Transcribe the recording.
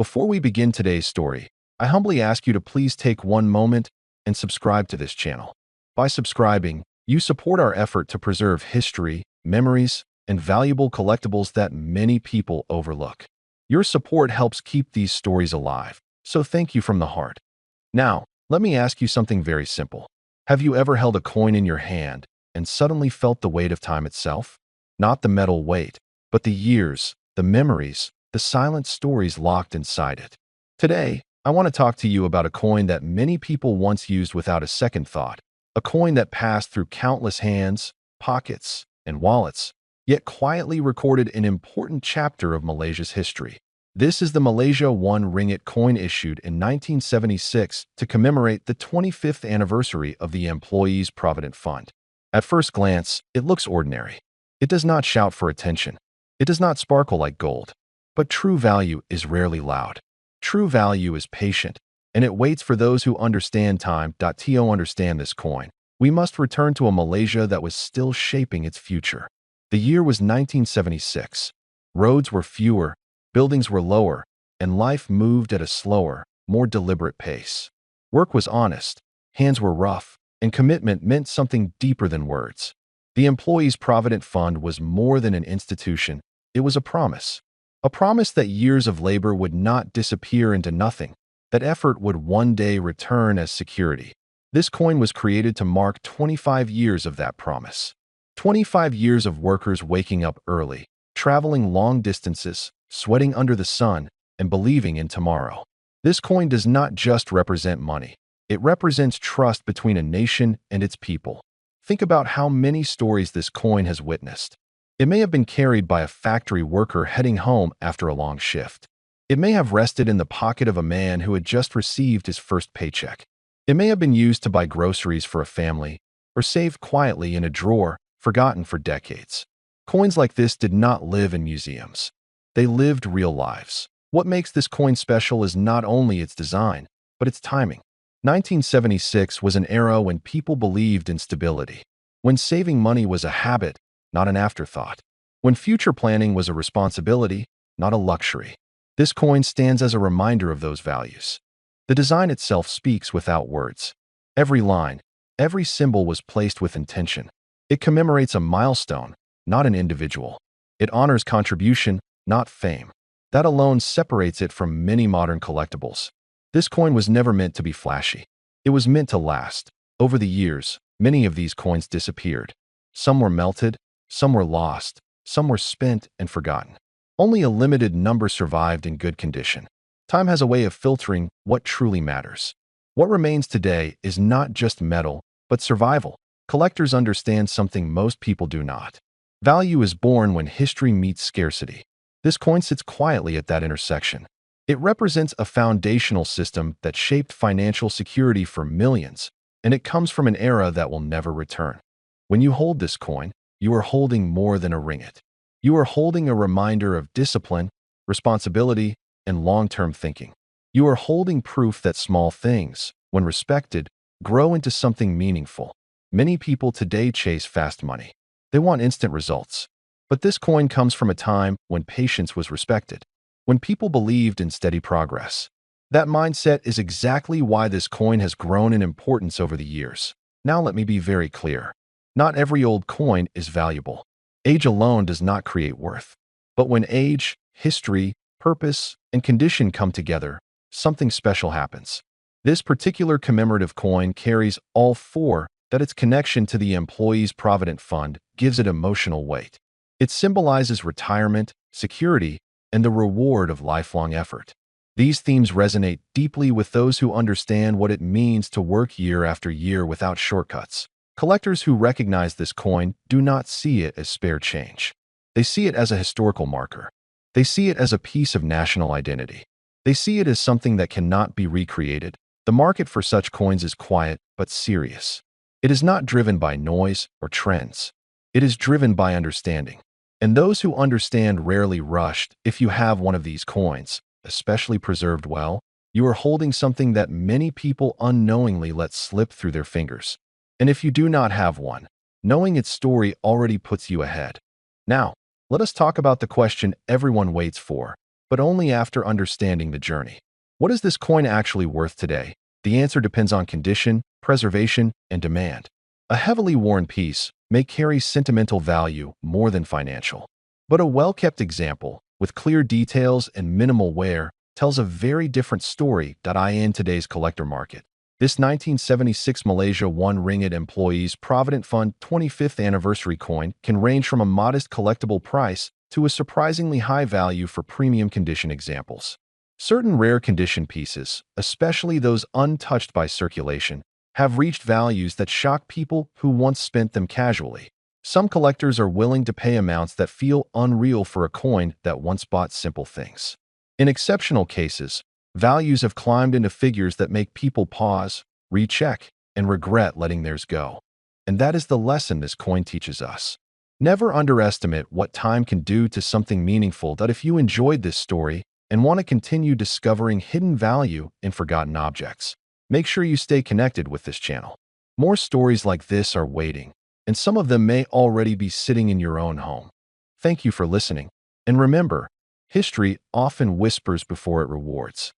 Before we begin today's story, I humbly ask you to please take one moment and subscribe to this channel. By subscribing, you support our effort to preserve history, memories, and valuable collectibles that many people overlook. Your support helps keep these stories alive, so thank you from the heart. Now, let me ask you something very simple. Have you ever held a coin in your hand and suddenly felt the weight of time itself? Not the metal weight, but the years, the memories, the silent stories locked inside it. Today, I want to talk to you about a coin that many people once used without a second thought, a coin that passed through countless hands, pockets, and wallets, yet quietly recorded an important chapter of Malaysia's history. This is the Malaysia 1 Ringgit coin issued in 1976 to commemorate the 25th anniversary of the Employees Provident Fund. At first glance, it looks ordinary. It does not shout for attention. It does not sparkle like gold. But true value is rarely loud. True value is patient, and it waits for those who understand time. To understand this coin, we must return to a Malaysia that was still shaping its future. The year was 1976. Roads were fewer, buildings were lower, and life moved at a slower, more deliberate pace. Work was honest, hands were rough, and commitment meant something deeper than words. The Employees Provident Fund was more than an institution. It was a promise. A promise that years of labor would not disappear into nothing, that effort would one day return as security. This coin was created to mark 25 years of that promise. 25 years of workers waking up early, traveling long distances, sweating under the sun, and believing in tomorrow. This coin does not just represent money. It represents trust between a nation and its people. Think about how many stories this coin has witnessed. It may have been carried by a factory worker heading home after a long shift. It may have rested in the pocket of a man who had just received his first paycheck. It may have been used to buy groceries for a family, or saved quietly in a drawer, forgotten for decades. Coins like this did not live in museums. They lived real lives. What makes this coin special is not only its design, but its timing. 1976 was an era when people believed in stability, when saving money was a habit, not an afterthought, when future planning was a responsibility, not a luxury. This coin stands as a reminder of those values. The design itself speaks without words. Every line, every symbol was placed with intention. It commemorates a milestone, not an individual. It honors contribution, not fame. That alone separates it from many modern collectibles. This coin was never meant to be flashy. It was meant to last. Over the years, many of these coins disappeared. Some were melted, some were lost, some were spent and forgotten. Only a limited number survived in good condition. Time has a way of filtering what truly matters. What remains today is not just metal, but survival. Collectors understand something most people do not. Value is born when history meets scarcity. This coin sits quietly at that intersection. It represents a foundational system that shaped financial security for millions, and it comes from an era that will never return. When you hold this coin, you are holding more than a ringgit. You are holding a reminder of discipline, responsibility, and long-term thinking. You are holding proof that small things, when respected, grow into something meaningful. Many people today chase fast money. They want instant results. But this coin comes from a time when patience was respected, when people believed in steady progress. That mindset is exactly why this coin has grown in importance over the years. Now let me be very clear. Not every old coin is valuable. Age alone does not create worth. But when age, history, purpose, and condition come together, something special happens. This particular commemorative coin carries all four, that its connection to the Employees Provident Fund gives it emotional weight. It symbolizes retirement, security, and the reward of lifelong effort. These themes resonate deeply with those who understand what it means to work year after year without shortcuts. Collectors who recognize this coin do not see it as spare change. They see it as a historical marker. They see it as a piece of national identity. They see it as something that cannot be recreated. The market for such coins is quiet but serious. It is not driven by noise or trends. It is driven by understanding. And those who understand rarely rushed. If you have one of these coins, especially preserved well, you are holding something that many people unknowingly let slip through their fingers. And if you do not have one, knowing its story already puts you ahead. Now, let us talk about the question everyone waits for. but only after understanding the journey. What is this coin actually worth today? The answer depends on condition, preservation, and demand. A heavily worn piece may carry sentimental value more than financial. But a well-kept example, with clear details and minimal wear, tells a very different story. In today's collector market. This 1976 Malaysia 1 Ringgit Employees Provident Fund 25th anniversary coin can range from a modest collectible price to a surprisingly high value for premium condition examples. Certain rare condition pieces, especially those untouched by circulation, have reached values that shock people who once spent them casually. Some collectors are willing to pay amounts that feel unreal for a coin that once bought simple things. In exceptional cases, values have climbed into figures that make people pause, recheck, and regret letting theirs go. And that is the lesson this coin teaches us. Never underestimate what time can do to something meaningful. If you enjoyed this story and want to continue discovering hidden value in forgotten objects, make sure you stay connected with this channel. More stories like this are waiting, and some of them may already be sitting in your own home. Thank you for listening, and remember, history often whispers before it rewards.